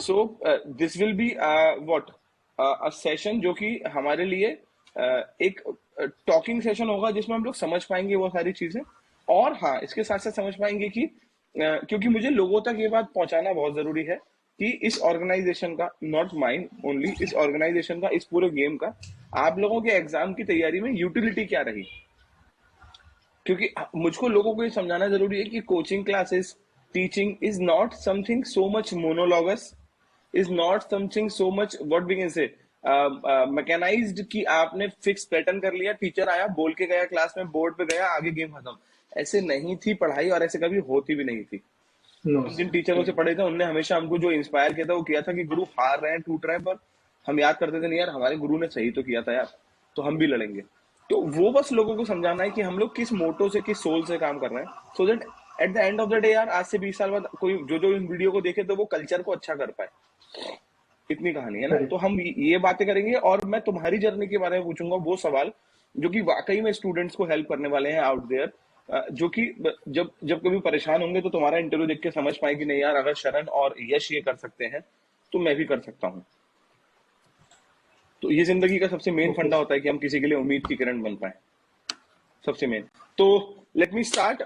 So this will be what a session जो कि हमारे लिए एक टॉकिंग सेशन होगा जिसमें हम लोग समझ पाएंगे वो सारी चीजें। और हाँ, इसके साथ साथ समझ पाएंगे कि क्योंकि मुझे लोगों तक ये बात पहुंचाना बहुत जरूरी है कि इस ऑर्गेनाइजेशन का, नॉट माइंड ओनली, इस ऑर्गेनाइजेशन का, इस पूरे गेम का आप लोगों के एग्जाम की तैयारी में यूटिलिटी क्या रही। क्योंकि मुझको लोगों को ये समझाना जरूरी है कि coaching classes, teaching is not something so much monologues, is not something so much what we can say mechanised, कि आपने फिक्स पैटर्न कर लिया, टीचर आया बोल के गया, क्लास में बोर्ड पे गया, आगे गेम खत्म। ऐसे नहीं थी पढ़ाई, और ऐसे कभी होती भी नहीं थी। No, हम जिन टीचरों से पढ़े थे उनने हमेशा हमको जो इंस्पायर किया था वो किया था कि गुरु हार रहे हैं, टूट रहे हैं, पर हम याद करते थे नहीं यार, हमारे गुरु ने सही तो किया था यार, तो हम भी लड़ेंगे। तो वो बस लोगों को समझाना है कि हम लोग किस मोटो से, किस सोल से काम कर रहे हैं, so that at the end of the day यार, आज से 20 साल बाद कोई जो जो इन वीडियो को देखे तो वो कल्चर को अच्छा कर पाए। इतनी कहानी है ना। तो correct. हम ये बातें करेंगे, और मैं तुम्हारी जर्नी के बारे में पूछूंगा वो सवाल जो कि वाकई में स्टूडेंट्स को हेल्प करने वाले हैं आउट देयर, जो कि जब जब कभी परेशान होंगे तो तुम्हारा इंटरव्यू देख के समझ पाए कि नहीं यार, अगर शरण और यश ये कर सकते हैं तो मैं भी कर सकता हूँ। तो ये जिंदगी का सबसे मेन Okay. फंडा होता है कि हम किसी के लिए उम्मीद की किरण बन पाए, सबसे मेन। तो let me start.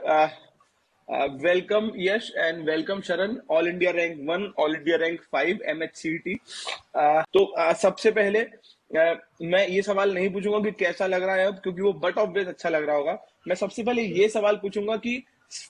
Welcome Yash and welcome Sharan, all India rank 1, all India rank 5 MHCET। तो सबसे पहले मैं ये सवाल नहीं पूछूंगा कि कैसा लग रहा है अब, क्योंकि वो बट ऑफ अच्छा लग रहा होगा। मैं सबसे पहले ये सवाल पूछूंगा कि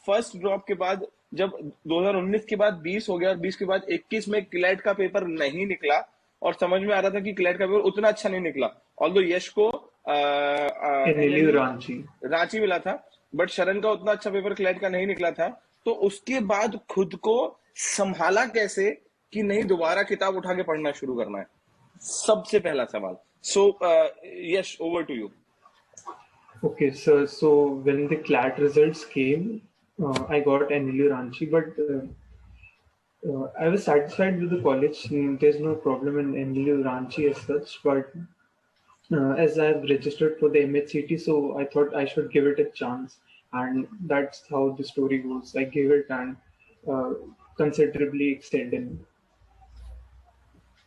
फर्स्ट ड्रॉप के बाद, जब 2019 के बाद 20 हो गया और 20 के बाद 21 में क्लैट का पेपर नहीं निकला, और समझ में आ रहा था कि क्लैट का पेपर उतना अच्छा नहीं निकला, ऑल्दो यश को NLU Ranchi. रांची मिला था, बट शरण का उतना अच्छा पेपर क्लैट का नहीं निकला था। तो उसके बाद खुद को संभाला कैसे कि नहीं दोबारा किताब उठा के पढ़ना शुरू करना है, सबसे पहला सवाल। So Yash, over to you. Okay, so when the CLAT results came, I got NLU Ranchi, but I was satisfied with the college. There's no problem in NLU Ranchi as such, but as I've registered for the MHCT, so I thought I should give it a chance, and that's how the story goes. I gave it and uh, considerably excelled in.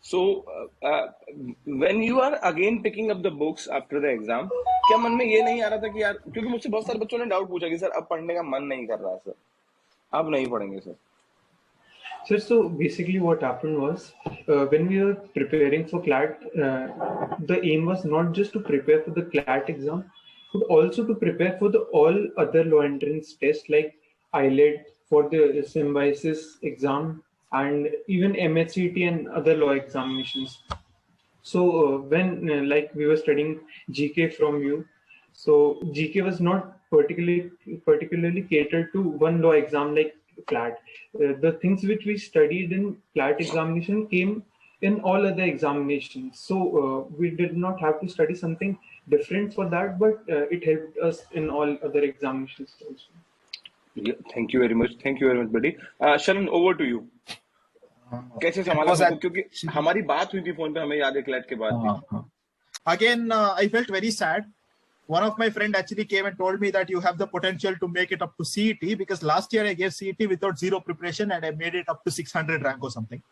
So when you are again picking up the books after the exam, क्या मन में ये नहीं आ रहा था कि यार, क्योंकि मुझसे बहुत सारे बच्चों ने डाउट पूछा कि सर अब पढ़ने का मन नहीं कर रहा है सर, अब नहीं पढ़ेंगे sir. So basically, what happened was when we were preparing for CLAT, the aim was not just to prepare for the CLAT exam, but also to prepare for the all other law entrance tests like IELTS, for the Symbiosis exam, and even MHCT and other law examinations. So when like we were studying GK from you, so GK was not particularly catered to one law exam like CLAT. The things which we studied in CLAT examination came in all other examinations. So we did not have to study something different for that, but it helped us in all other examinations also. Thank you very much, thank you very much buddy. Sharan, over to you. कैसे It संभाला was खुद को, क्योंकि actually, हमारी बात हुई थी phone पे, हमें याद है क्लैट के बाद भी। again, I felt very sad. One of my friend actually came and told me that you have the potential to make it up to CET, because last year I gave CET without zero preparation and I made it up to 600 rank or something.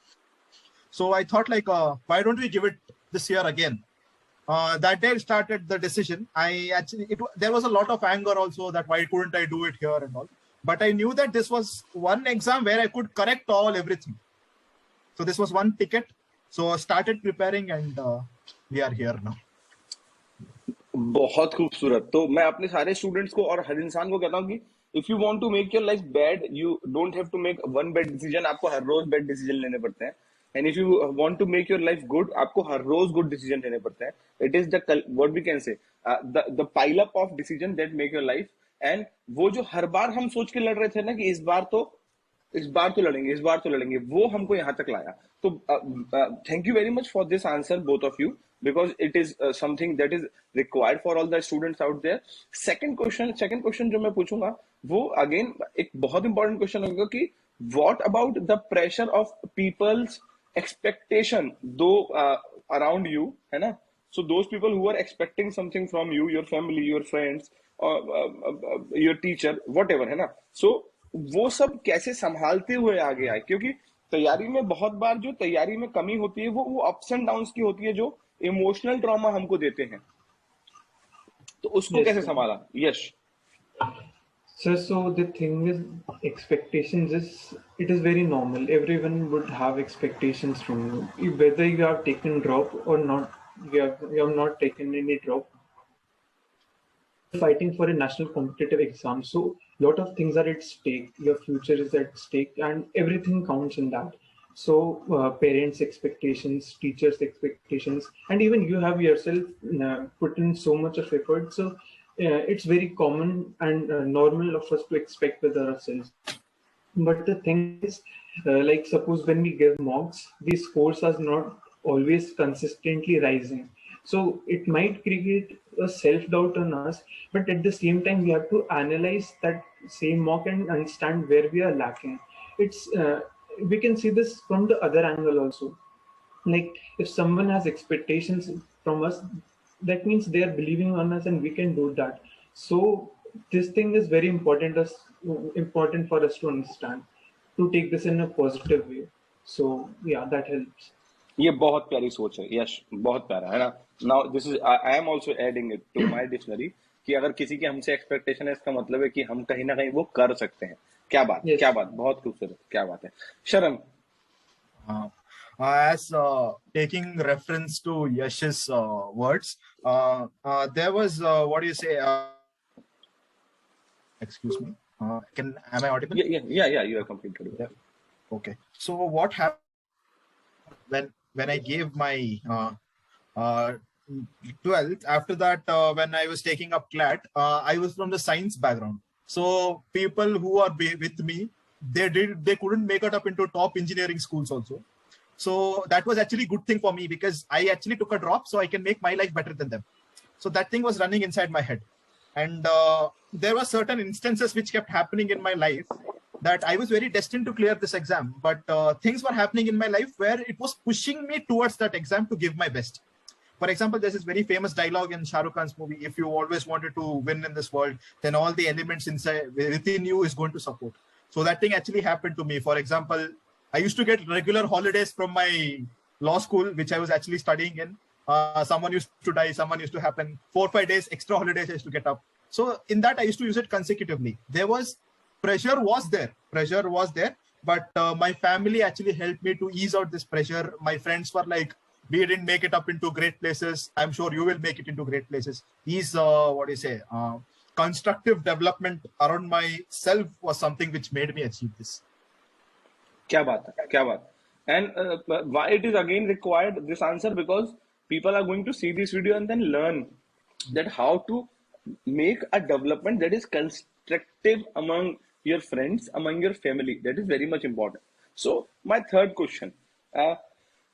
So I thought like, why don't we give it this year again? That day started the decision. I actually, there was a lot of anger also that why couldn't I do it here and all. But I knew that this was one exam where I could correct everything. So this was one ticket. So I started preparing and we are here now. बहुत खूबसूरत। तो मैं अपने सारे students को और हर इंसान को कहता हूँ कि if you want to make your life bad, you don't have to make one bad decision, आपको हर रोज बैड डिसीजन लेने पड़ते हैं। And if you want to make your life good, आपको हर रोज गुड डिसीजन लेने पड़ते हैं। It is the what we can say the pile up of decision that make your life. And वो जो हर बार हम सोच के लड़ रहे थे ना कि इस बार तो लड़ेंगे, इस बार तो लड़ेंगे, वो हमको यहाँ तक लाया। तो thank you very much for this answer both of you, because it is something that is required for all the students out there. second question जो मैं पूछूंगा वो अगेन एक बहुत इंपॉर्टेंट क्वेश्चन होगा कि what about the pressure of people's expectation though around you, है ना? So those people who are expecting something from you, your family, your friends, your teacher, whatever, है ना? So वो सब कैसे संभालते हुए आगे आए, क्योंकि तैयारी में बहुत बार जो तैयारी में कमी होती है वो अप्स एंड डाउन्स की होती है, जो इमोशनल ट्रॉमा हमको देते हैं, तो उसको Yes, कैसे sir. संभाला? यश। So the thing is, expectations is it is very normal. Everyone would have expectations from you, whether you have taken drop or not. You have not taken any drop. Fighting for a national competitive exam, so lot of things are at stake. Your future is at stake, and everything counts in that. So parents' expectations, teachers' expectations, and even you have yourself put in so much of effort. So it's very common and normal of us to expect with ourselves. But the thing is, like suppose when we give mocks, the scores are not always consistently rising. So it might create a self-doubt on us, but at the same time, we have to analyze that same mock and understand where we are lacking. It's we can see this from the other angle also. Like if someone has expectations from us, that means they are believing on us and we can do that. So this thing is very important for us to understand, to take this in a positive way. So yeah, that helps. ये बहुत प्यारी सोच है यश, बहुत प्यारा है ना। Now this is, I am also adding it to my dictionary कि अगर किसी की हमसे एक्सपेक्टेशन है, इसका मतलब है कि हम कहीं ना कहीं वो कर सकते हैं। क्या बात, Yes. क्या बात, बहुत खूबसूरत, क्या बात है। शरण। As taking reference to Yash's words, there was what do you say? Excuse me. Am I audible? Yeah, you are completely right. Okay. So what happened when I gave my 12th? After that, when I was taking up CLAT, I was from the science background. So people who are with me, they couldn't make it up into top engineering schools also. So that was actually a good thing for me because I actually took a drop so I can make my life better than them. So that thing was running inside my head. And there were certain instances which kept happening in my life that I was very destined to clear this exam. But things were happening in my life where it was pushing me towards that exam to give my best. For example, there's this very famous dialogue in Shah Rukh Khan's movie: if you always wanted to win in this world, then all the elements inside within you is going to support. So that thing actually happened to me. For example, I used to get regular holidays from my law school, which I was actually studying in. Someone used to die, someone used to happen. 4 or 5 days extra holidays I used to get up. So in that, I used to use it consecutively. Pressure was there, but my family actually helped me to ease out this pressure. My friends were like, we didn't make it up into great places, I'm sure you will make it into great places. These, constructive development around myself was something which made me achieve this. क्या बात है, क्या बात। And why it is again required this answer, because people are going to see this video and then learn that how to make a development that is constructive among your friends, among your family. That is very much important. So my third question,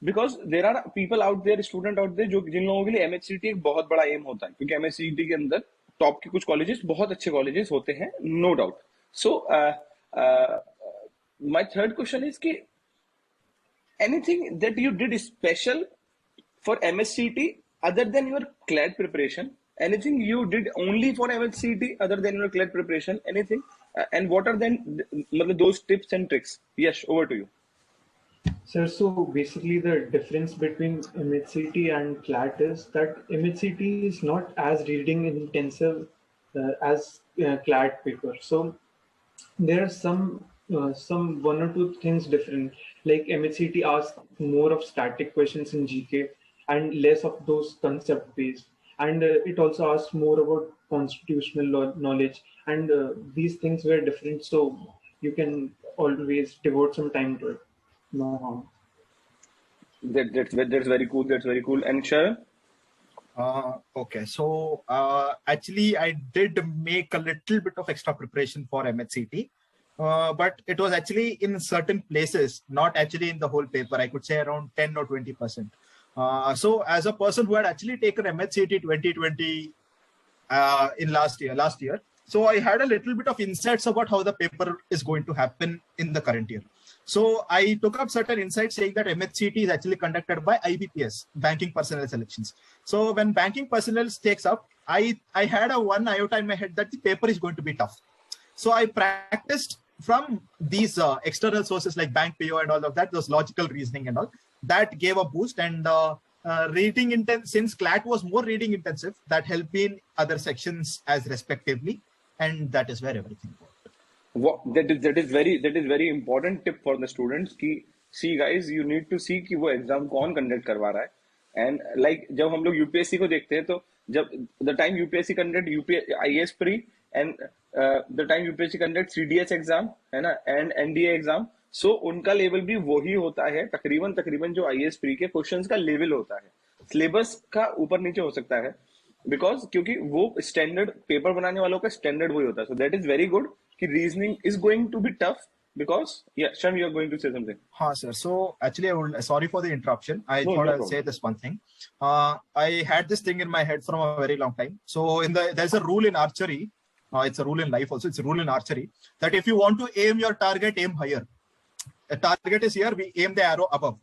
because there are people out there, student out there, जो जिन लोगों के लिए MHCT एक बहुत बड़ा M होता है, क्योंकि MHCT के अंदर टॉप के कुछ कॉलेजेस, बहुत अच्छे कॉलेजेस होते हैं, no doubt. So my third question is कि anything that you did special for MSCT other than your CLAT preparation? Anything you did only for MSCT other than your CLAT preparation? Anything? And what are then those tips and tricks? Yes, over to you. Sir, so basically the difference between MHCT and CLAT is that MHCT is not as reading intensive as CLAT paper. So there are some one or two things different. Like MHCT asks more of static questions in GK and less of those concept based, and it also asks more about constitutional knowledge, and these things were different. So you can always devote some time to it. No harm. That's very cool. That's very cool. And Sharon? Okay, so actually I did make a little bit of extra preparation for MHCT, but it was actually in certain places, not actually in the whole paper. I could say around 10 or 20%. So as a person who had actually taken MHCT 2020 in last year, so I had a little bit of insights about how the paper is going to happen in the current year. So I took up certain insights saying that MHCT is actually conducted by IBPS, Banking Personnel Selections. So when banking personnel takes up, I had a one iota in my head that the paper is going to be tough. So I practiced from these external sources like bank PO and all of that, those logical reasoning and all, that gave a boost. And reading intense, since CLAT was more reading intensive, that helped me in other sections as respectively, and that is where everything worked. That is very important tip for the students कि see guys, you need to see कि वो exam कौन conduct करवा रहा है. And like जब हम लोग यूपीएससी को देखते हैं तो जब the time UPSC conduct IAS pre and the time UPSC conduct CDS exam है ना एंड एनडीए एग्जाम, सो उनका लेवल भी वही होता है तकरीबन जो आईएएस प्री के क्वेश्चंस का लेवल होता है. सिलेबस का ऊपर नीचे हो सकता है बिकॉज क्योंकि वो स्टैंडर्ड पेपर बनाने वालों का स्टैंडर्ड वही होता है. So that is very good कि reasoning is going to be tough because Shan, you are going to say something. Sir. So actually, sorry for the interruption. I thought I'll say this one thing. I had this thing in my head from a very long time. So there's a rule in archery. It's a rule in life also. It's a rule in archery that if you want to aim your target, aim higher. A target is here. We aim the arrow above.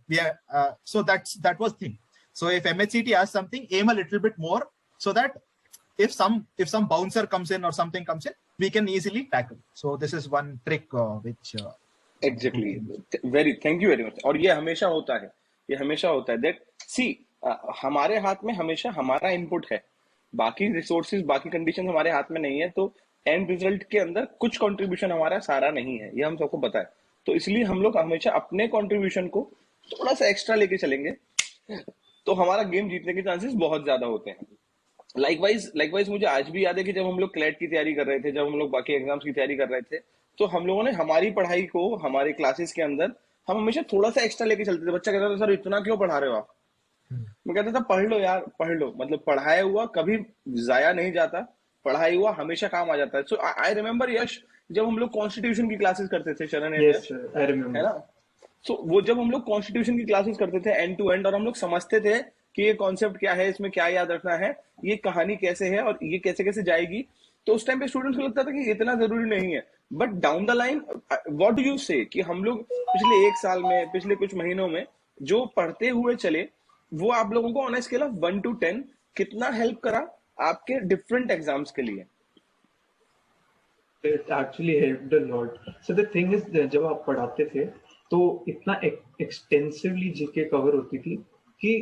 So that was thing. So if MHCT asks something, aim a little bit more so that if some bouncer comes in or something comes in, we can easily tackle. So this is one trick which exactly thank you very much. और ये हमेशा होता है that see हमारे हाथ में हमेशा हमारा इनपुट है, बाकी रिसोर्सेज बाकी कंडीशन हमारे हाथ में नहीं है. तो एंड रिजल्ट के अंदर कुछ कंट्रीब्यूशन हमारा सारा नहीं है, ये हम सबको पता है. तो इसलिए हम लोग हमेशा अपने कंट्रीब्यूशन को थोड़ा सा एक्स्ट्रा लेके चलेंगे तो हमारा गेम जीतने के चांसेस बहुत ज्यादा होते हैं. लाइकवाइज मुझे आज भी याद है कि जब हम लोग क्लैट की तैयारी कर रहे थे, जब हम लोग बाकी एग्जाम्स की तैयारी कर रहे थे, तो हम लोगों ने हमारी पढ़ाई को हमारे क्लासेस के अंदर हम हमेशा थोड़ा सा एक्स्ट्रा लेके चलते थे. बच्चा कहता था सर इतना क्यों पढ़ा रहे हो आप? मैं कहता था पढ़ लो यार, पढ़ लो. मतलब पढ़ाया हुआ कभी जाया नहीं जाता, पढ़ाई हुआ हमेशा काम आ जाता है. सो आई रिमेम्बर यश, जब हम लोग कॉन्स्टिट्यूशन की क्लासेस करते थे शरण है ना, सो वो जब हम लोग कॉन्स्टिट्यूशन की क्लासेस करते थे एंड टू एंड, और हम लोग समझते थे कि ये कॉन्सेप्ट क्या है, इसमें क्या याद रखना है, ये कहानी कैसे है और ये कैसे कैसे जाएगी, तो उस टाइम पे स्टूडेंट्स को लगता था कि इतना जरूरी नहीं है. But down the line what do you से कि हम लोग पिछले एक साल में, पिछले कुछ महीनों में जो पढ़ते हुए चले, वो आप लोगों को on a scale of 1 to 10 कितना हेल्प करा आपके डिफरेंट एग्जाम्स के लिए? It actually helped a lot. So the thing is, जब आप पढ़ाते थे तो इतना एक्सटेंसिवली जीके कवर होती थी कि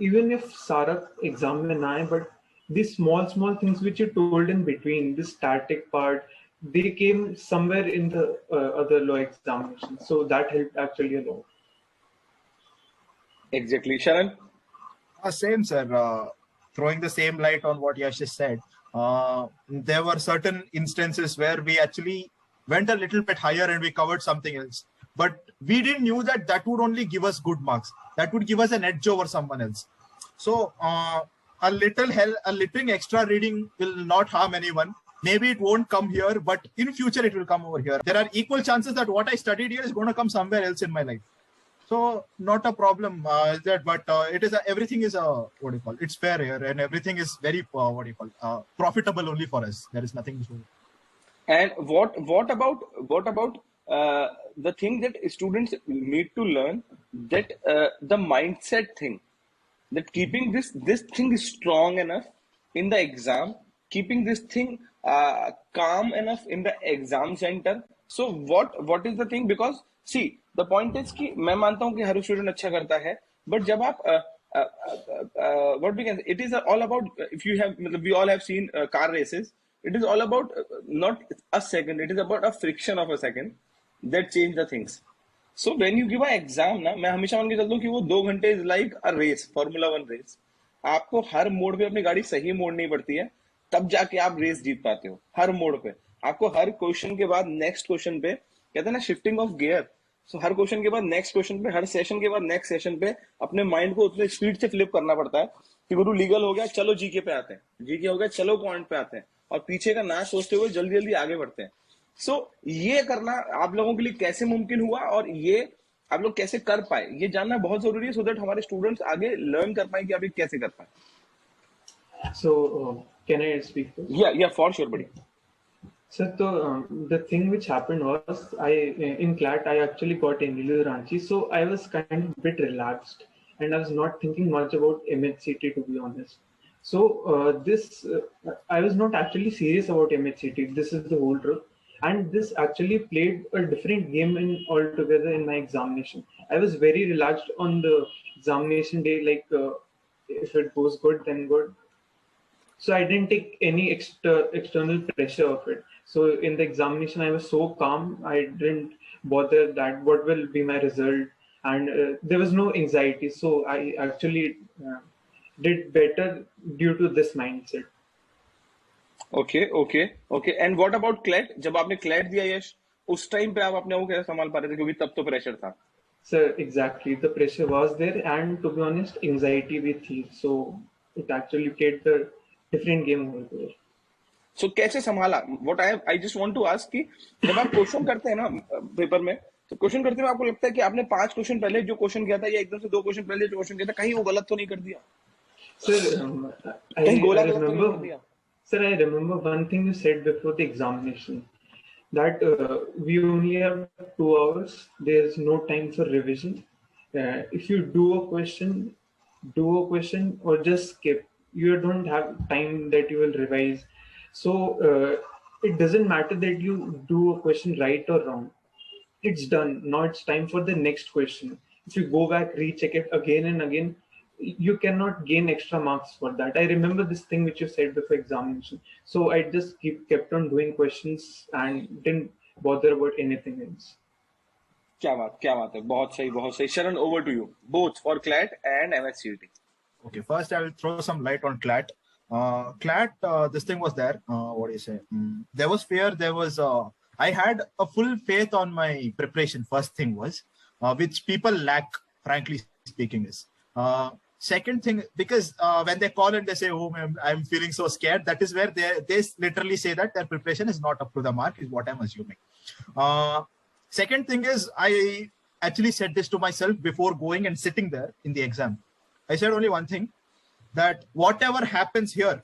इवन इफ सारा एग्जाम में ना आए, but these small things which you told in between, this static part, they came somewhere in the other law examination. So that helped actually a lot. Exactly. Sharan? Same, sir. Throwing the same light on what Yash just said, there were certain instances where we actually went a little bit higher and we covered something else. But we didn't knew that would only give us good marks. That would give us an edge over someone else. So a little extra reading will not harm anyone. Maybe it won't come here, but in future it will come over here. There are equal chances that what I studied here is going to come somewhere else in my life. So not a problem but it is everything is it's fair here, and everything is very profitable only for us. There is nothing to. And what about the thing that students need to learn, that the mindset thing, that keeping this thing is strong enough in the exam, keeping this thing calm enough in the exam center. So what is the thing? Because see, the point is कि मैं मानता हूँ कि हर student अच्छा करता है, but जब आप what we can, it is all about, if you have, we all have seen car races, it is all about not a second, it is about a friction of a second that change the things. So when you give an exam ना, मैं हमेशा मान के चलता हूँ कि वो 2 घंटे is like a race, Formula 1 race. आपको हर मोड़ पे अपनी गाड़ी सही मोड़नी पड़ती है, तब जाके आप रेस जीत पाते हो. हर मोड़ पे आपको हर क्वेश्चन के बाद नेक्स्ट क्वेश्चन पे, कहते हैं ना shifting of gear. So her question के बाद नेक्स्ट क्वेश्चन पे, हर सेशन के बाद नेक्स्ट सेशन पे अपने माइंड को उतने स्पीड से फ्लिप करना पड़ता है कि गुरु लीगल हो गया, चलो जीके पे आते हैं, जीके हो गया, चलो पॉइंट पे आते हैं, और पीछे का ना सोचते हुए जल्दी जल्दी आगे बढ़ते हैं. सो ये करना आप लोगों के लिए कैसे मुमकिन हुआ और ये आप लोग कैसे कर पाए, ये जानना बहुत जरूरी है, सो दैट हमारे स्टूडेंट्स आगे लर्न कर पाए कि आप ये कैसे कर पाए. So can I speak first? Yeah, for sure, buddy. So the thing which happened was, in CLAT I actually got English Ranchi, so I was kind of a bit relaxed and I was not thinking much about MHCT, to be honest. So I was not actually serious about MHCT. This is the whole truth. and this actually played a different game in altogether in my examination. I was very relaxed on the examination day, like if it goes good, then good. So I didn't take any external pressure of it. So in the examination, I was so calm. I didn't bother that what will be my result, and there was no anxiety. So I actually did better due to this mindset. Okay and what about CLAT? जब आपने CLAT दिया यश, उस time पे आप अपने को कैसे संभाल पा रहे थे, क्योंकि तब तो प्रेशर था. So exactly, the pressure was there, and to be honest, anxiety with थी. So it actually played the different game over there. So कैसे संभाला? What I just want to ask कि जब आप क्वेश्चन करते हैं ना पेपर में, तो क्वेश्चन करते हुए आपको लगता है कि आपने 5 क्वेश्चन पहले जो क्वेश्चन किया था या एकदम से 2 क्वेश्चन पहले जो क्वेश्चन किया था, कहीं वो गलत तो नहीं कर दिया? Sir, कहीं गोला गलत तो नहीं कर दिया? Sir, I remember one thing you said before the examination, that we only have 2 hours. There's no time for revision. If you do a question or just skip. You don't have time that you will revise. So it doesn't matter that you do a question right or wrong. It's done. Now it's time for the next question. If you go back, recheck it again and again, you cannot gain extra marks for that. I remember this thing which you said before examination. So I just kept on doing questions and didn't bother about anything else. क्या बात है, बहुत सही. Sharan, over to you, both for CLAT and MHCET. Okay, first I will throw some light on CLAT. CLAT, this thing was there. What do you say? There was fear. There was. I had a full faith on my preparation. First thing was, which people lack, frankly speaking, is. Second thing, because when they call and they say, "Oh, I'm feeling so scared," that is where they literally say that their preparation is not up to the mark, is what I'm assuming. Second thing is, I actually said this to myself before going and sitting there in the exam. I said only one thing, that whatever happens here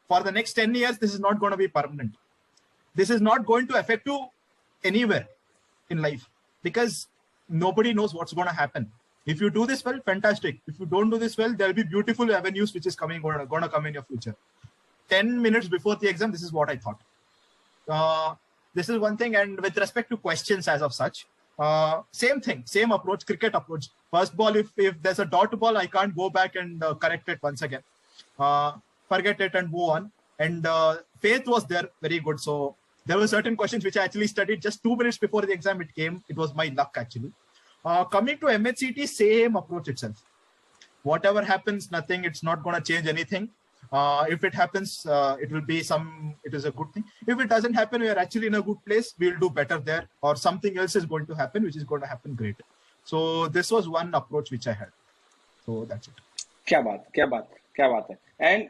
for the next 10 years, this is not going to be permanent. This is not going to affect you anywhere in life, because nobody knows what's going to happen. If you do this well, fantastic. If you don't do this well, there'll be beautiful avenues which is going to come in your future. 10 minutes before the exam, this is what I thought. This is one thing. And with respect to questions as of such, same thing, same approach, cricket approach. First ball, if there's a dot ball, I can't go back and correct it once again. Forget it and move on. And faith was there, very good. So there were certain questions which I actually studied just 2 minutes before the exam it came. It was my luck, actually. Coming to MHCET, same approach itself. Whatever happens, nothing, it's not going to change anything. If it happens, it is a good thing. If it doesn't happen, we are actually in a good place. We'll do better there, or something else is going to happen, which is going to happen great. So this was one approach which I had. So that's it. क्या बात है. And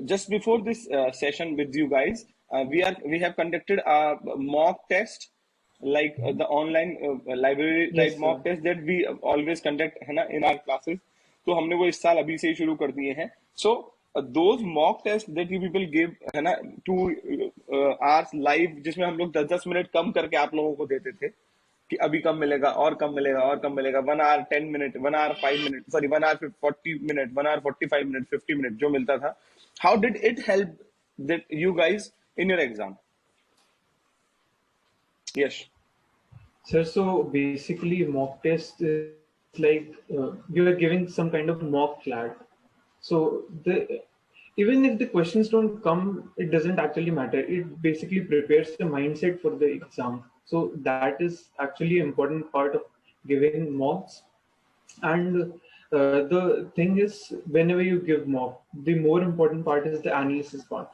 just before this session with you guys, we have conducted a mock test, like the online library type mock test that we always conduct, है ना, in our classes. तो हमने वो इस साल अभी से ही शुरू कर दिए हैं. So those mock tests that you people give, है ना, 2 hours live, जिसमें हम लोग 10-10 मिनट कम करके आप लोगों को देते थे कि अभी कम मिलेगा और कम मिलेगा और कम मिलेगा. 1 hour 10 minute, 1 hour 5 minute, sorry, 1 hour 40 minute, 1 hour 45 minute, 50 minute जो मिलता था. How did it help that you guys in your exam? Yes. Sir, so basically mock test is like you are giving some kind of mock CLAT. So even if the questions don't come, it doesn't actually matter. It basically prepares the mindset for the exam. So that is actually an important part of giving mocks. And the thing is, whenever you give mock, the more important part is the analysis part.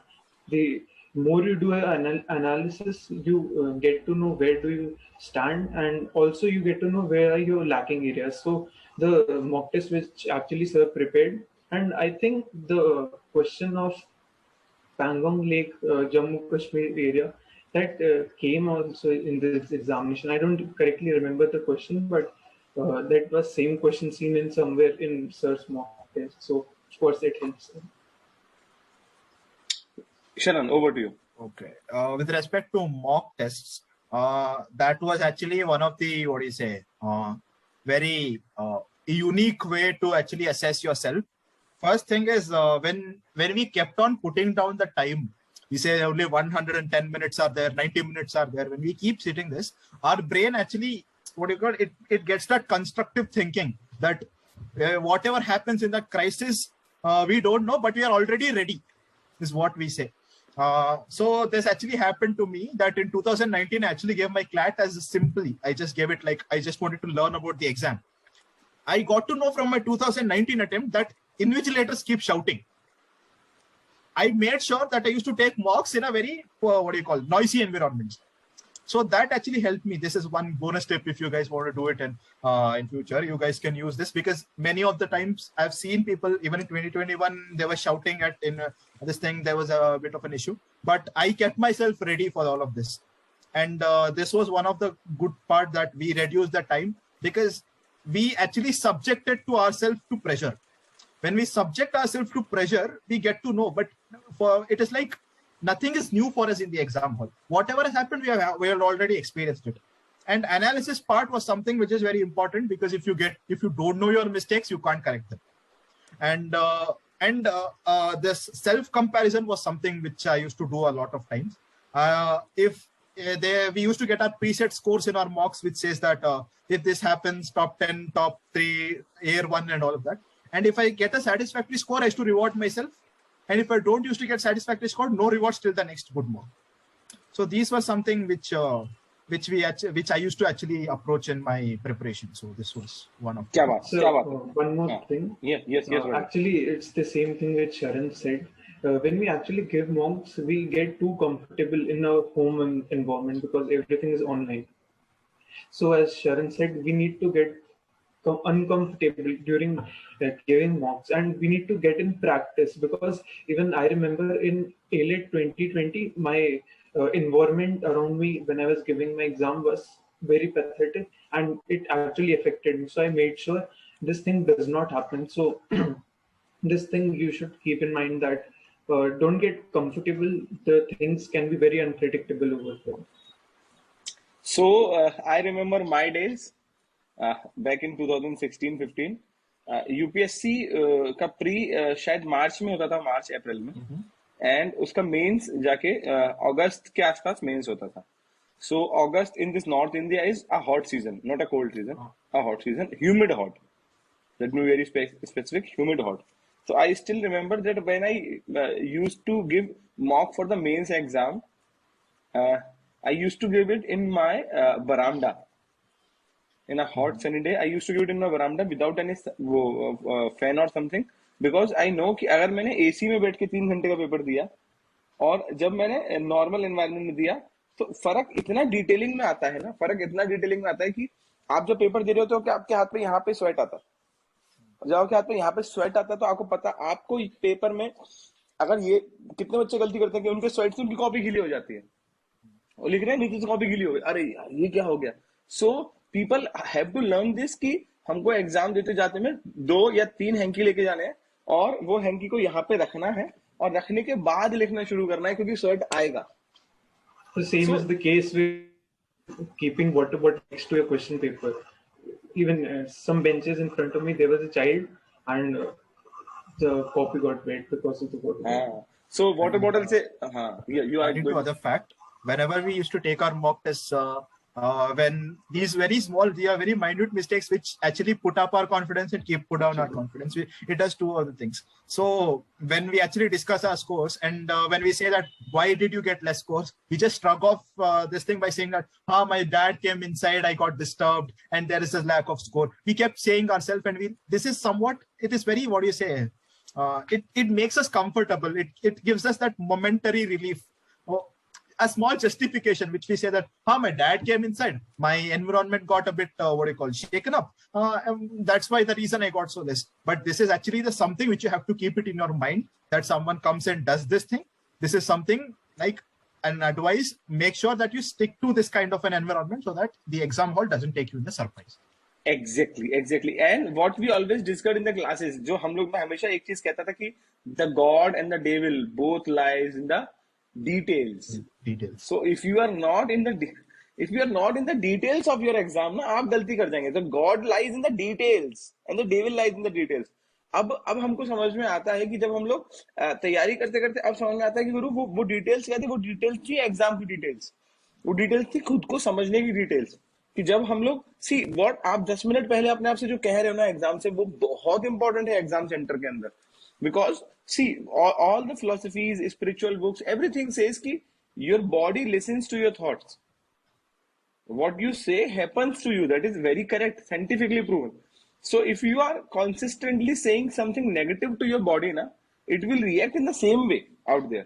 The more you do an analysis, you get to know where do you stand, and also you get to know where are your lacking areas. So the mock test which actually sir prepared, and I think the question of Pangong Lake, Jammu Kashmir area, that came also in this examination. I don't correctly remember the question, but that was same question seen in somewhere in sir's mock test. So of course it helps. Sharan, over to you. Okay. With respect to mock tests, that was actually one of the, what do you say, very unique way to actually assess yourself. First thing is, when we kept on putting down the time, We say only 110 minutes are there, 90 minutes are there. When we keep sitting this, our brain actually, what do you call it? It gets that constructive thinking that whatever happens in that crisis, we don't know, but we are already ready, is what we say. So this actually happened to me that in 2019, I actually gave my CLAT as simply. I just gave it like, I just wanted to learn about the exam. I got to know from my 2019 attempt that invigilators keep shouting. I made sure that I used to take mocks in a very, noisy environment. So that actually helped me. This is one bonus tip. If you guys want to do it in future, you guys can use this, because many of the times I've seen people, even in 2021, they were shouting at this thing. There was a bit of an issue, but I kept myself ready for all of this. And this was one of the good part, that we reduced the time, because we actually subjected to ourselves to pressure. When we subject ourselves to pressure, we get to know, but it is like nothing is new for us in the exam hall. Whatever has happened, we have already experienced it. And analysis part was something which is very important, because if you don't know your mistakes, you can't correct them. And this self-comparison was something which I used to do a lot of times. We used to get our preset scores in our mocks, which says that if this happens, top 10, top 3, year 1 and all of that. And if I get a satisfactory score, I used to reward myself. And if I don't used to get satisfactory score, no rewards till the next good mock. So these were something which I used to actually approach in my preparation. So this was one of them. One more thing. Yes. Actually, it's the same thing which Sharan said. When we actually give mocks, we get too comfortable in our home environment because everything is online. So as Sharan said, we need to get uncomfortable during giving mocks, and we need to get in practice, because even I remember in ALET 2020, my environment around me when I was giving my exam was very pathetic, and it actually affected me. So I made sure this thing does not happen. So this thing you should keep in mind, that don't get comfortable. The things can be very unpredictable over there. So I remember my days back in 2016-15. UPSC का pre शायद मार्च में होता था, मार्च अप्रैल में, and उसका mains जाके अगस्त के आसपास मेंस होता था. So August in this north India is a hot season, not a cold season, a hot season, humid hot. Let me be very specific, humid hot. So I still remember that when I used to give mock for the mains exam, I used to give it in my veranda. In a hot sunny day, I used to give it in my veranda without any fan or something, because I know कि अगर मैंने AC में बैठ के 3 घंटे का paper दिया और जब मैंने नॉर्मल एनवायरनमेंट में दिया, तो फर्क इतना डिटेलिंग में आता है ना, कि आप जब पेपर दे रहे होते हो कि आपके हाथ पे यहाँ पे स्वेट आता है, जब आपके हाथ पे यहाँ पे स्वेट आता है, तो आपको पता, आपको पेपर में अगर ये कितने बच्चे गलती करते हैं कि उनके स्वेट से उनकी कॉपी गीली हो जाती है, और लिख रहे हैं नीचे से कॉपी गीली हो गई, अरे यार ये क्या हो गया. So people have to learn this कि हमको एग्जाम देते जाते में 2 या 3 हैंकी लेके जाने हैं, और वो हैंकी को यहाँ पे रखना है, और रखने के बाद लिखना शुरू करना है, क्योंकि स्वेट आएगा. The same is the case with keeping water bottle next to a question paper. Even some benches in front of me, there was a child, and the copy got wet because of the water bottle. So water bottle से, you are into other fact. Whenever we used to take our mock tests, when these very small, they are very minute mistakes which actually put up our confidence and put down our confidence. It does 2 other things. So when we actually discuss our scores, and when we say that why did you get less scores, we just shrug off this thing by saying that my dad came inside, I got disturbed, and there is a lack of score. We kept saying ourselves, and this is somewhat, it is very, what do you say, it makes us comfortable. It gives us that momentary relief. A small justification, which we say that my dad came inside, my environment got a bit shaken up, that's why the reason I got so less. But this is actually the something which you have to keep it in your mind, that someone comes and does this thing. This is something like an advice. Make sure that you stick to this kind of an environment, so that the exam hall doesn't take you in the surprise. Exactly. And what we always discussed in the classes, जो हम लोग, मैं हमेशा एक चीज कहता था कि the God and the devil both lies in the details. So if you are not in the details of your exam, ना आप गलती कर जाएंगे. So God lies in the details and the devil lies in the details. अब हमको समझ में आता है कि जब हम लोग तैयारी करते करते अब समझ में आता है कि गुरु वो डिटेल्स क्या थी, वो डिटेल्स थी एग्जाम की डिटेल्स, वो डिटेल्स थी खुद को समझने की डिटेल्स। कि जब हम लोग सी व्हाट आप 10 मिनट पहले अपने आप से जो कह रहे हो ना एग्जाम से, वो बहुत इंपॉर्टेंट है एग्जाम सेंटर के अंदर। Because see all the philosophies, spiritual books, everything says कि your body listens to your thoughts, what you say happens to you. That is very correct, scientifically proven. So if you are consistently saying something negative to your body na, it will react in the same way out there.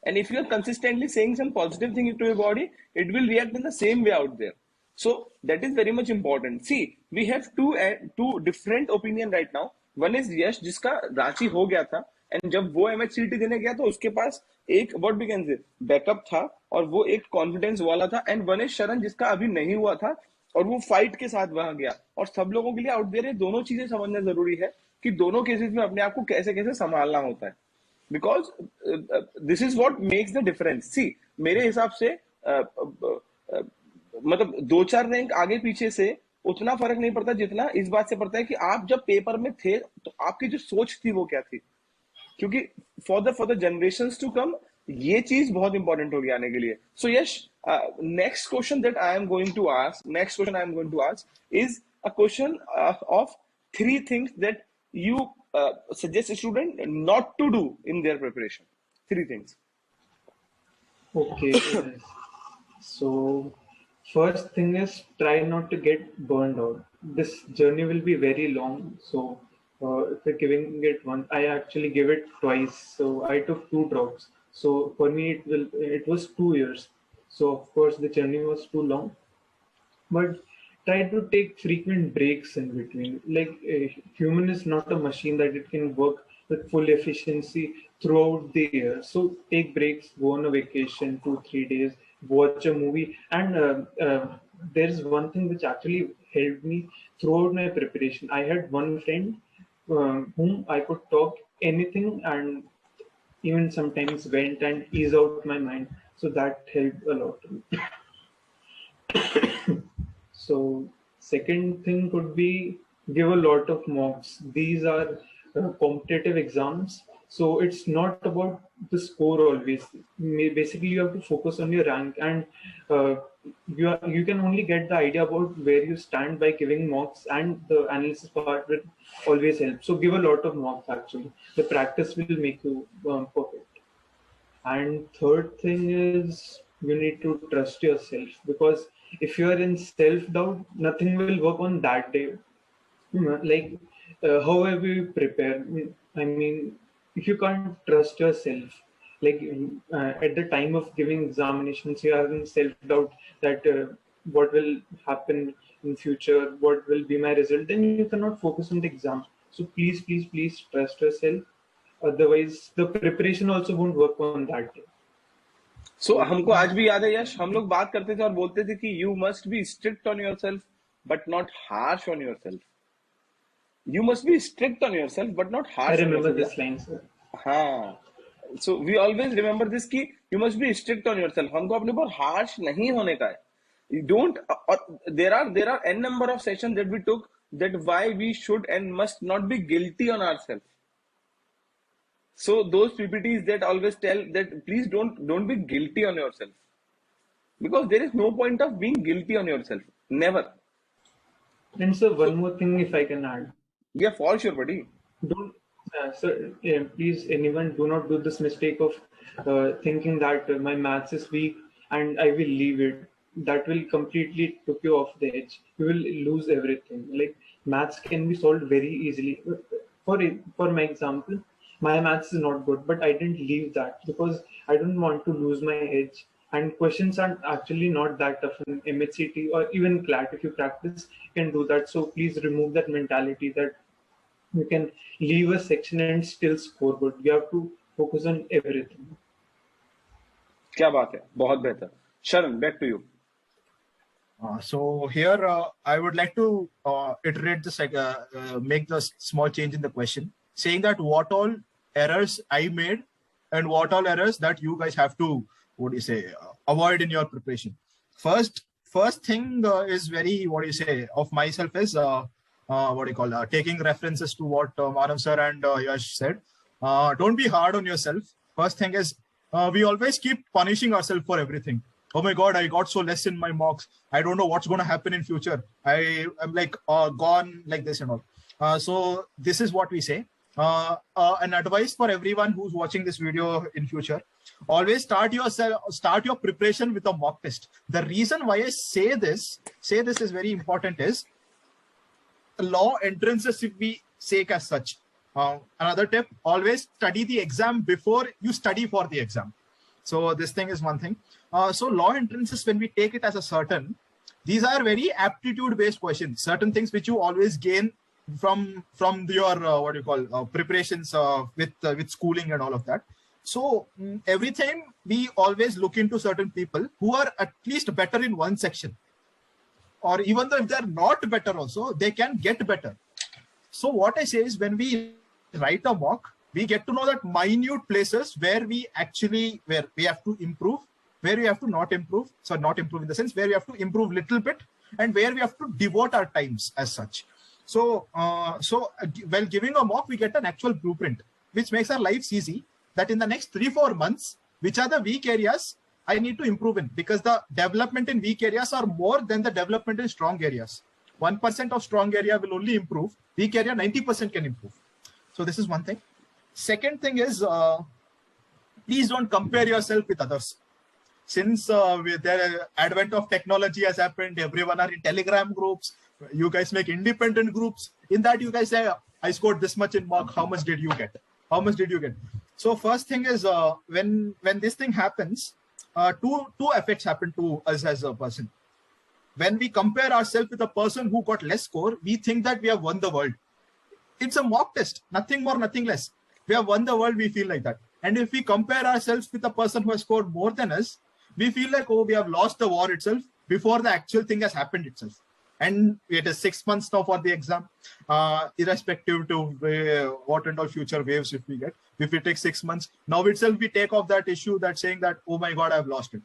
And if you are consistently saying some positive thing to your body, it will react in the same way out there. So that is very much important. See, we have two different opinion right now. One is Yash, जिसका रांची हो गया था, and जब वो MHCT देने गया तो उसके पास एक what we can say backup था, और वो एक कॉन्फिडेंस वाला था। एंड वन इज शरण, जिसका अभी नहीं हुआ था और वो फाइट के साथ वहां गया। और सब लोगों के लिए आउट देयर दोनों चीजें समझना जरूरी है कि दोनों केसेस में अपने आप को कैसे कैसे संभालना होता है। Because this is what makes the difference. See मेरे हिसाब से मतलब 2-4 रैंक आगे पीछे से उतना फर्क नहीं पड़ता जितना इस बात से पड़ता है कि आप जब पेपर में थे तो आपकी जो सोच थी वो क्या थी। क्योंकि for the generations to come ये चीज बहुत इंपॉर्टेंट होगी आने के लिए। So Yash, next question that I am going to ask is a question of 3 things that you suggest a student not to do in their preparation. 3 things. Okay. So first thing is try not to get burned out. This journey will be very long. So if you're giving it once, I actually gave it twice. So I took 2 drops. So for me, it was 2 years. So of course the journey was too long, but try to take frequent breaks in between. Like a human is not a machine that it can work with full efficiency throughout the year. So take breaks, go on a vacation, 2-3 days, watch a movie. And there's one thing which actually helped me throughout my preparation. I had one friend whom I could talk anything and even sometimes vent and ease out my mind. So that helped a lot. So second thing could be give a lot of mocks. These are competitive exams. So it's not about the score always. Basically, you have to focus on your rank, and you can only get the idea about where you stand by giving mocks, and the analysis part will always help. So give a lot of mocks actually. The practice will make you perfect. And third thing is you need to trust yourself, because if you are in self-doubt, nothing will work on that day. Like however you prepare, I mean, if you can't trust yourself, like at the time of giving examinations, you are in self-doubt that what will happen in future, what will be my result, then you cannot focus on the exam. So please trust yourself. Otherwise the preparation also won't work on that day. सो हमको आज भी याद है यश, हम लोग बात करते थे और बोलते थे कि you must be strict on yourself but not harsh on yourself. You must be strict on yourself but not I harsh on your remember self. this line, sir. हाँ, so we always remember this कि you must be strict on yourself. हमको अपने ऊपर harsh नहीं होने का है। You don't there are n number of sessions that we took that why we should and must not be guilty on ourselves. So those PPTs that always tell that please don't be guilty on yourself, because there is no point of being guilty on yourself. Never. And so one more thing, if I can add, Yeah, for sure, buddy. don't, sir, please, anyone, do not do this mistake of thinking that my maths is weak and I will leave it. That will completely took you off the edge. You will lose everything. Like maths can be solved very easily. For my example, my maths is not good, but I didn't leave that because I don't want to lose my edge. And questions are actually not that tough in MHCT or even CLAT. If you practice, you can do that. So please remove that mentality that you can leave a section and still score good. You have to focus on everything. क्या बात है, बहुत बेहतर। Sharan, back to you. So here I would like to iterate this, make the small change in the question, saying that what all errors I made and what all errors that you guys have to, what do you say, avoid in your preparation. First thing is very, what do you say, of myself is what do you call, taking references to what Manav sir and Yash said. Don't be hard on yourself. First thing is, we always keep punishing ourselves for everything. Oh my God, I got so less in my mocks. I don't know what's going to happen in future. I'm like gone like this and all. So this is what we say. An advice for everyone who's watching this video in future: always start your preparation with a mock test. The reason why I say this is very important is law entrances, if we say as such. Another tip: always study the exam before you study for the exam. So this thing is one thing. So law entrances, when we take it as a certain, these are very aptitude-based questions. Certain things which you always gain from your what do you call, preparations with schooling and all of that. So every time we always look into certain people who are at least better in one section, or even though if they're not better also, they can get better. So what I say is, when we write a mock, we get to know that minute places where we have to improve, where we have to not improve. So not improve in the sense where we have to improve little bit, and where we have to devote our times as such. So while giving a mock, we get an actual blueprint, which makes our lives easy. That in the next 3-4 months, which are the weak areas I need to improve in, because the development in weak areas are more than the development in strong areas. 1% of strong area will only improve. Weak area, 90% can improve. So this is one thing. Second thing is, please don't compare yourself with others. Since the advent of technology has happened, everyone are in Telegram groups. You guys make independent groups. In that, you guys say, I scored this much in mock. How much did you get? How much did you get? So first thing is, when this thing happens, two effects happen to us as a person. When we compare ourselves with a person who got less score, we think that we have won the world. It's a mock test, nothing more, nothing less. We have won the world, we feel like that. And if we compare ourselves with a person who has scored more than us, we feel like, oh, we have lost the war itself before the actual thing has happened itself. And it is 6 months now for the exam, irrespective to what and all future waves if we get. If we take 6 months, now itself we take off that issue, that saying that, oh my God, I've lost it.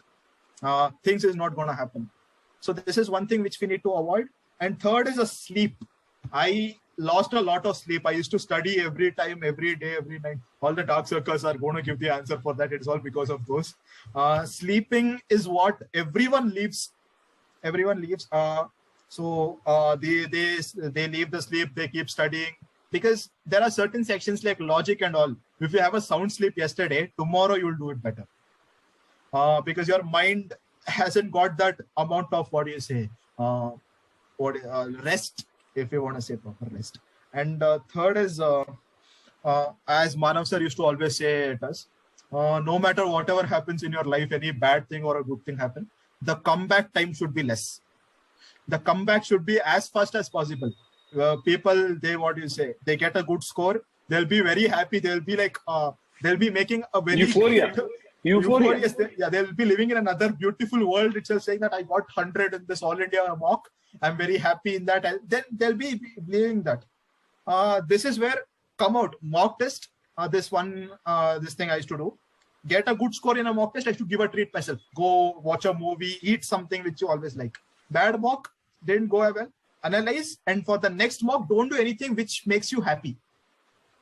Things is not going to happen. So this is one thing which we need to avoid. And third is a sleep. I lost a lot of sleep. I used to study every time, every day, every night. All the dark circles are going to give the answer for that. It's all because of those. Sleeping is what everyone leaves. Everyone leaves. So they leave the sleep. They keep studying, because there are certain sections like logic and all. If you have a sound sleep yesterday, tomorrow you will do it better. Because your mind hasn't got that amount of, what do you say, rest, if you want to say proper rest. And third is, as Manav sir used to always say it as, no matter whatever happens in your life, any bad thing or a good thing happen, the comeback time should be less. The comeback should be as fast as possible. People, they get a good score, they'll be very happy. They'll be like, they'll be making a very euphoria. Yes, they'll be living in another beautiful world itself, saying that I got 100 in this All India mock. I'm very happy in that. And then they'll be believing that. This is where come out mock test. This thing I used to do. Get a good score in a mock test. I should give a treat myself. Go watch a movie, eat something which you always like. Bad mock didn't go well. Analyze, and for the next mock, don't do anything which makes you happy.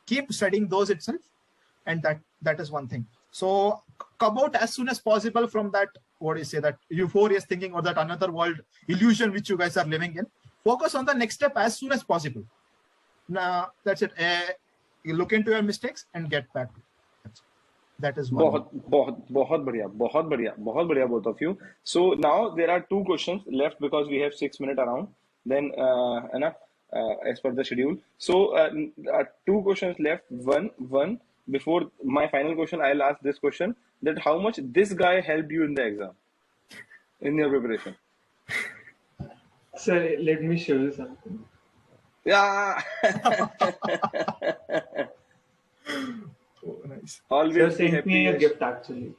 Keep studying those itself, and that is one thing. So come out as soon as possible from that, what do you say, that euphorious thinking or that another world illusion which you guys are living in. Focus on the next step as soon as possible. Now, that's it. You look into your mistakes and get back. That is one. बहुत बढ़िया both of you. So now there are 2 questions left because we have 6 minutes around. Then as per the schedule. So 2 questions left. One. Before my final question, I'll ask this question: that how much this guy helped you in the exam, in your preparation? Sir, let me show you something. Yeah. Oh, nice. Always Sir be sent happy. me a gift actually.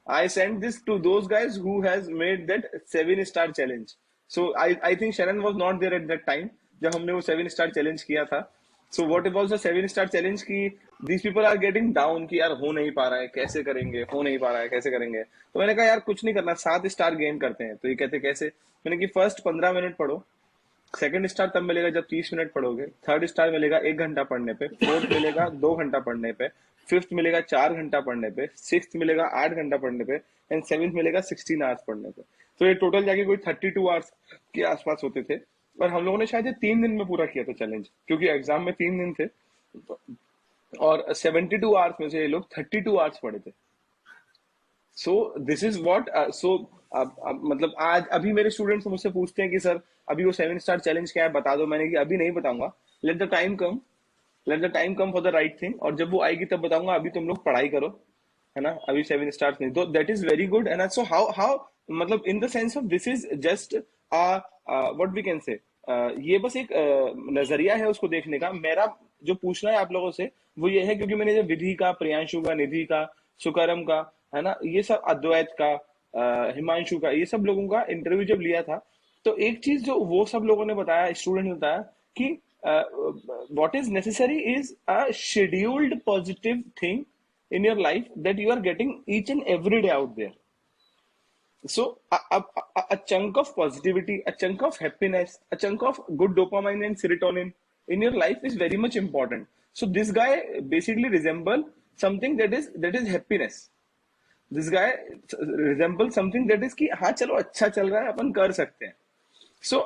I sent this to those guys who has made that 7-star challenge. So I think Sharon was not there at that time जब हमने वो 7-star challenge किया था. So what was the 7-star challenge कि these people are getting down कि यार हो नहीं पा रहा है, कैसे करेंगे, हो नहीं पा रहा है, कैसे करेंगे. तो मैंने कहा यार कुछ नहीं करना, 7 स्टार गेन करते हैं. तो ये कहते कैसे. मैंने कि फर्स्ट 15 मिनट पढ़ो, सेकंड स्टार तब मिलेगा जब 30 मिनट पढ़ोगे, थर्ड स्टार मिलेगा 1 घंटा पढ़ने पे, फोर्थ मिलेगा 2 घंटा पढ़ने पे, फिफ्थ मिलेगा 4 घंटा पढ़ने पे, सिक्स मिलेगा 8 घंटा पढ़ने पे, एंड सेवेंथ मिलेगा 16 आवर्स पढ़ने पे। तो ये टोटल जाके कोई 32 आवर्स के आसपास होते थे। और हम लोगों ने शायद ये 3 दिन में पूरा किया था चैलेंज, क्योंकि एग्जाम में 3 दिन थे। और 72 आवर्स में से ये लोग 32 आवर्स पढ़े थे। सो दिस इज वॉट मतलब आज अभी मेरे स्टूडेंट्स मुझसे पूछते हैं कि सर अभी वो 7 स्टार चैलेंज क्या है बता दो। मैंने कि अभी नहीं बताऊंगा, let the time come, let the time come for the right thing, और जब वो आएगी तब बताऊंगा। अभी तुम लोग पढ़ाई करो, है ना। अभी 7 स्टार्स नहीं, तो that is very good. And so how how मतलब in the sense of this is just what we can say, ये बस एक नजरिया है उसको देखने का। मेरा जो पूछना है आप लोगों से वो ये है, क्योंकि मैंने जब विधि का, प्रियांशु का, निधि का, सुकरम का, है ना, ये सब अद्वैत का, हिमांशु का, ये सब लोगों का इंटरव्यू जब लिया था, तो एक चीज जो वो सब लोगों ने बताया, स्टूडेंट ने बताया कि what is necessary is a scheduled positive thing in your life that you are getting each and every day out there. So a chunk of positivity, a chunk of happiness, a chunk of good dopamine and serotonin in your life is very much important. So this guy basically resemble something that is happiness. This guy resembles something that is कि हाँ चलो अच्छा चल रहा है, अपन कर सकते हैं. So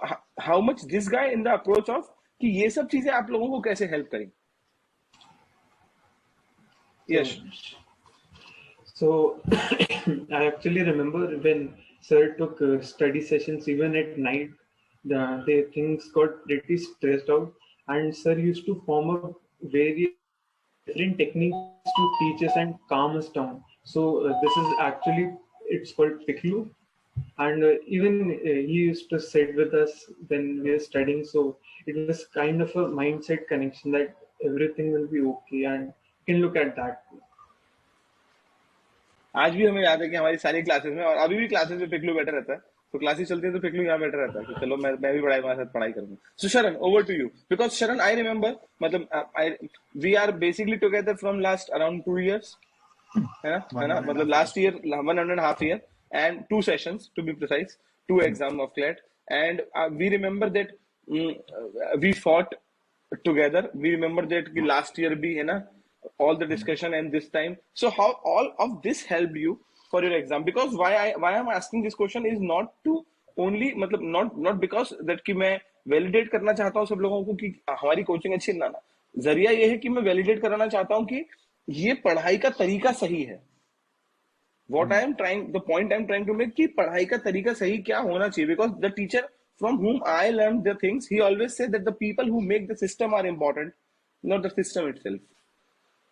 how much this guy in the approach of कि ये सब चीजें आप लोगों को कैसे हेल्प करेंगी? Yes. So I actually remember when sir took study sessions even at night, the things got pretty stressed out, and sir used to form up various different techniques to teach us and calm us down. So this is actually, it's called Piklu, and even he used to sit with us when we were studying. So it was kind of a mindset connection that everything will be okay, and you can look at that. आज भी हमें याद है कि हमारी सारी classes में, और अभी भी क्लासेस में पिकलू बैठा रहता है। तो क्लासेस चलती है तो पिकलू यहाँ बैठा रहता है कि चलो मैं भी पढ़ाई, हमारे साथ पढ़ाई करूंगा। सो शरण, over to you, because Sharan I remember, मतलब we are basically together from last around 2 years, है ना, मतलब last year 1.5 year and 2 sessions to be precise, 2 exam of CLAT, and we remember that we fought together. We remember that कि last year भी, है ना, all the discussion and this time. So how all of this helped you for your exam? Because why I'm asking this question is not to only, मतलब not because that कि मैं validate करना चाहता हूँ सब लोगों को कि हमारी कोचिंग अच्छी ना, जरिया ये है कि मैं validate कराना चाहता हूँ कि ये पढ़ाई का तरीका सही है। What I am trying, the point I am trying to make कि पढ़ाई का तरीका सही क्या होना चाहिए, because the teacher from whom I learned the things, he always said that the people who make the system are important, not the system itself.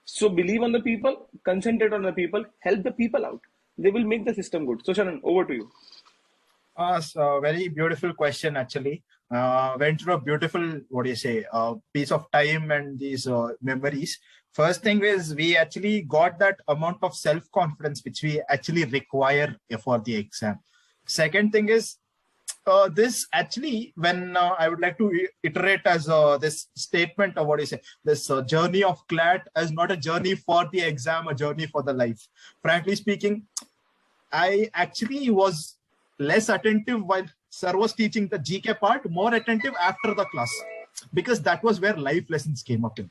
So believe on the people, concentrate on the people, help the people out. They will make the system good. So Sharan, over to you. So very beautiful question actually. Went through a beautiful, what do you say, piece of time and these memories. First thing is we actually got that amount of self-confidence which we actually require for the exam. Second thing is this actually, when I would like to iterate as this statement of what you say, this journey of CLAT as not a journey for the exam, a journey for the life. Frankly speaking, I actually was less attentive while sir was teaching the GK part, more attentive after the class, because that was where life lessons came up in.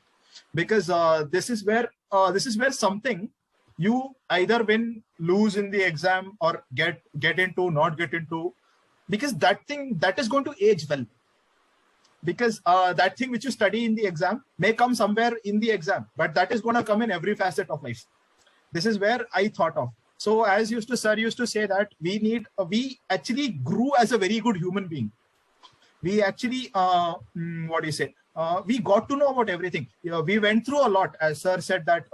Because this is where something you either win, lose in the exam, or get into, not get into, because that thing that is going to age well. Because that thing which you study in the exam may come somewhere in the exam, but that is going to come in every facet of life. This is where I thought of. So as sir used to say that we actually grew as a very good human being. We actually, what do you say? We got to know about everything. We went through a lot. As sir said that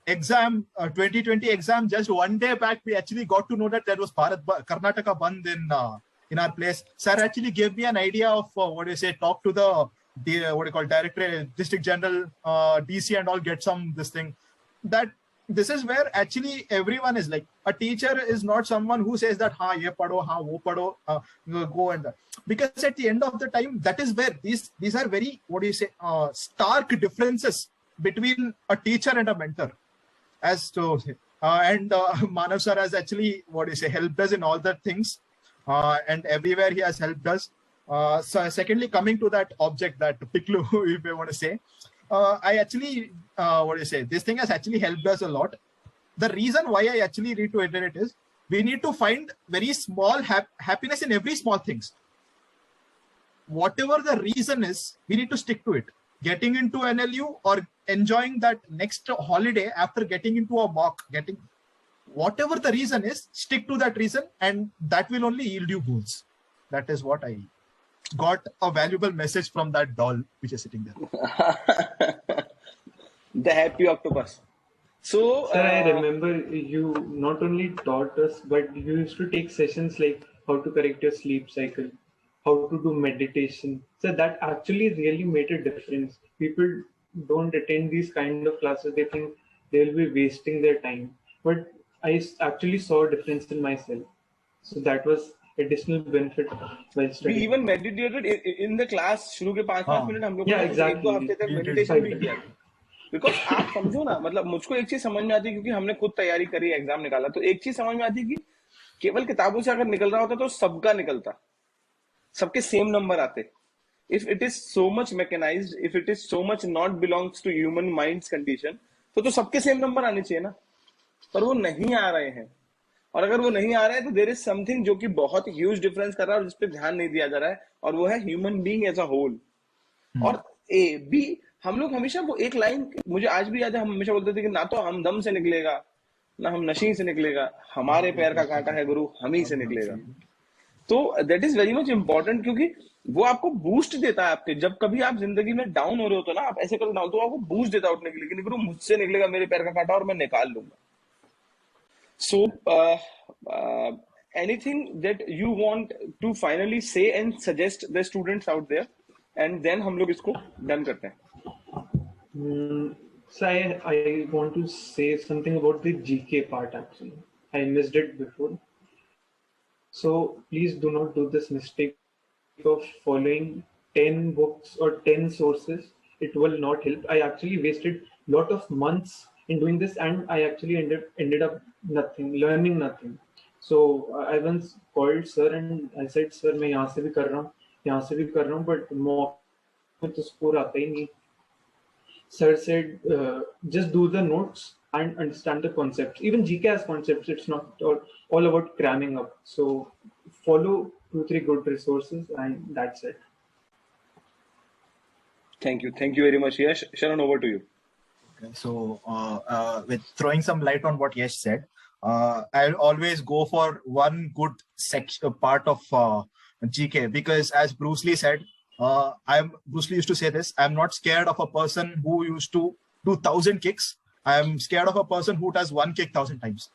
exam, 2020 exam, just one day back, we actually got to know that there was Karnataka Bandh in our place. Sir actually gave me an idea of what do you say? Talk to the what do you call, director, district general, DC, and all, get some this thing. That this is where actually everyone is like, a teacher is not someone who says that ha ye padho, ha wo padho, go and that. Because at the end of the time, that is where these are very, what do you say, stark differences between a teacher and a mentor. As to and Manav sir has actually, what do you say, helped us in all the things, and everywhere he has helped us. So secondly, coming to that object, that Piklu, if you want to say, I actually, what do you say? This thing has actually helped us a lot. The reason why I actually reiterated it is we need to find very small happiness in every small things. Whatever the reason is, we need to stick to it. Getting into NLU or enjoying that next holiday after getting into a mock, whatever the reason is, stick to that reason, and that will only yield you goals. That is what I got, a valuable message from that doll which is sitting there. The happy octopus. So, Sir, I remember you not only taught us, but you used to take sessions like how to correct your sleep cycle, how to do meditation. So that actually really made a difference. People don't attend these kind of classes. They think they'll be wasting their time. But I actually saw a difference in myself. So that was additional benefit while we studying. even meditated in the class. शुरू के 5 minute हम लोग Yeah, ने exactly. 1-2 हफ्ते तक meditation भी किया. Because आप समझो ना, मतलब मुझको एक चीज समझ में आती है, क्योंकि हमने खुद तैयारी करी, एग्जाम निकाला, तो एक चीज समझ में आती है कि केवल किताबों से अगर निकल रहा होता तो सबका निकलता, सबके सेम नंबर आते. If it is so much mechanised, if it is so much not belongs to human minds condition, तो सबके सेम नंबर आने चाहिए ना. पर वो नहीं आ रहे हैं, और अगर वो नहीं आ रहा है तो देयर इज समथिंग जो कि बहुत ह्यूज डिफरेंस कर रहा है और जिस पे ध्यान नहीं दिया जा रहा है, और वो है human being as a whole. और ए बी, हम लोग हमेशा वो एक लाइन मुझे आज भी याद है, हम हमेशा बोलते थे कि ना तो हम दम से निकलेगा, ना हम नशी से निकलेगा, हमारे पैर का कांटा है गुरु, हम ही से निकलेगा. तो that is very much important, क्योंकि वो आपको बूस्ट देता है. आपके जब कभी आप जिंदगी में डाउन हो रहे हो तो ना, आप ऐसे करो डाउन, तो आपको बूस्ट देता है उठने के लिए कि गुरु मुझसे निकलेगा मेरे पैर का कांटा और मैं निकाल लूंगा. So, anything that you want to finally say and suggest the students out there, and then हम लोग इसको done करते हैं. So I want to say something about the GK part actually. I missed it before. So please do not do this mistake of following 10 books or 10 sources. It will not help. I actually wasted a lot of months in doing this, and I actually ended up learning nothing. So I once called sir and I said, sir, मैं यहाँ से भी कर रहा हूँ, यहाँ से भी कर रहा हूँ, but में तो score आता ही नहीं. Sir said, just do the notes and understand the concepts. Even GK has concepts. It's not all about cramming up. So follow 2-3 good resources, and that's it. Thank you very much, Yash. Sharon, over to you. Okay, so with throwing some light on what Yash said, I'll always go for one good section part of GK, because as Bruce Lee said, Bruce Lee used to say this: I'm not scared of a person who used to do 1,000 kicks. I'm scared of a person who does one kick 1,000 times.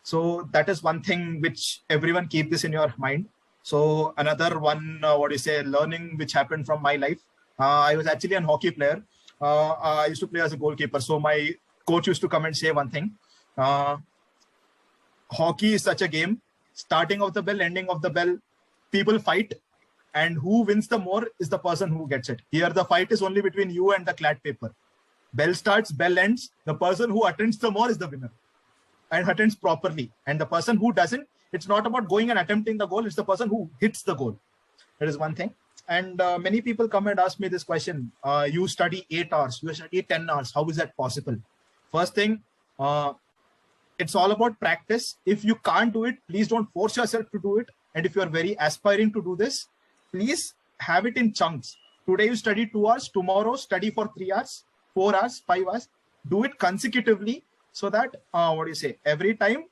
So that is one thing which everyone keep this in your mind. So another one, learning which happened from my life. I was actually a hockey player. I used to play as a goalkeeper. So my coach used to come and say one thing: hockey is such a game. Starting of the bell, ending of the bell, people fight, and who wins the more is the person who gets it. Here, the fight is only between you and the clad paper. Bell starts, bell ends. The person who attends the more is the winner, and attends properly. And the person who doesn't, it's not about going and attempting the goal. It's the person who hits the goal. That is one thing. And many people come and ask me this question: you study 8 hours, you study 10 hours. How is that possible? First thing, it's all about practice. If you can't do it, please don't force yourself to do it. And if you are very aspiring to do this, please have it in chunks. Today you study 2 hours, tomorrow study for 3 hours, 4 hours, 5 hours. Do it consecutively so that, every time,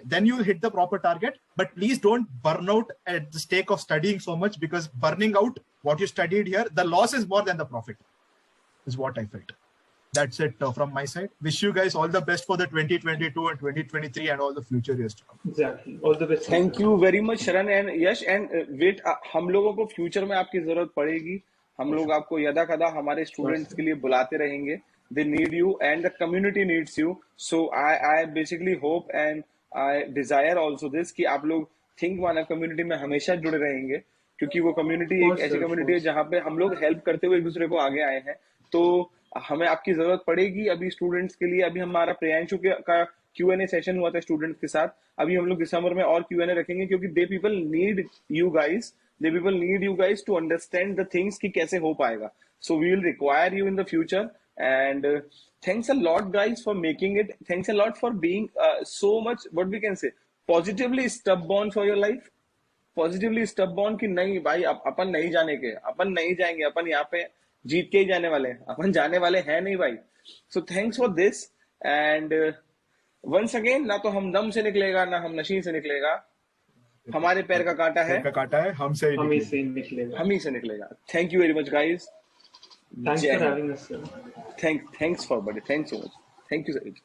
then you'll hit the proper target. But please don't burn out at the stake of studying so much, because burning out what you studied here, the loss is more than the profit, is what I felt. That's it from my side. Wish you guys all the best for the 2022 and 2023 and all the future years to come. Exactly. All the best. Thank you very much, Sharan and Yash. And wait, हम लोगों को future में आपकी जरूरत पड़ेगी. हम लोग आपको यदा कदा हमारे स्टूडेंट्स के लिए बुलाते रहेंगे. They need you and the community needs you. So I basically hope and I desire also this कि आप लोग Think One कम्युनिटी में हमेशा जुड़े रहेंगे, क्योंकि वो कम्युनिटी एक ऐसी कम्युनिटी है जहाँ पे हम लोग हेल्प करते हुए एक दूसरे को आगे आए हैं. तो हमें आपकी जरूरत पड़ेगी अभी स्टूडेंट्स के लिए. अभी हमारा प्रियांशु का Q&A सेशन हुआ था स्टूडेंट्स के साथ. अभी हम लोग दिसंबर में और Q&A रखेंगे, क्योंकि they people need you guys the people need you guys to understand the things कि कैसे हो पाएगा. So we will require you in the future, and thanks a lot guys for making it. Thanks a lot for being so much, what we can say, positively stubborn for your life. Positively stubborn कि नहीं भाई अपन नहीं जाने के, अपन नहीं जाएंगे, अपन यहाँ पे जीत के ही जाने वाले हैं, अपन जाने वाले हैं नहीं भाई. So thanks for this, and once again, ना तो हम दम से निकलेगा ना हम नशीन से निकलेगा, हमारे पैर का कांटा है, हमसे ही निकलेगा, हम ही से निकलेगा. Thank you very much guys. Thanks for having us, sir. Thanks for buddy. Thanks so much. Thank you so much.